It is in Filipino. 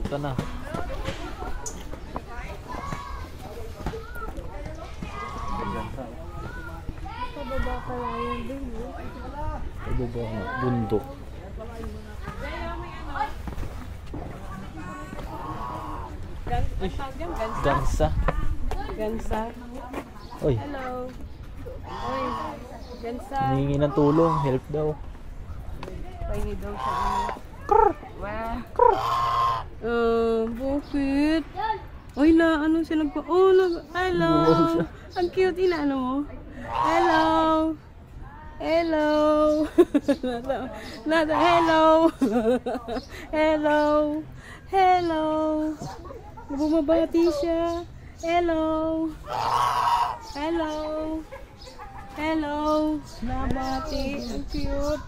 ka na. Pababa pala yun din. Pababa nga, bundok. Gansa. Gansa. Oy. Hello. Oy. Gansa. Hihingi ng tulong, help daw. Pahingi daw sa ano. Wow. Bakit? Oy, na ano siya nagpa... Oh, hello. Ang cute. Inaano mo? Hello. Hello. Nada. Hello. Hello. Hello. Bumabati siya. Hello. Hello. Hello. Nabati. Ang cute.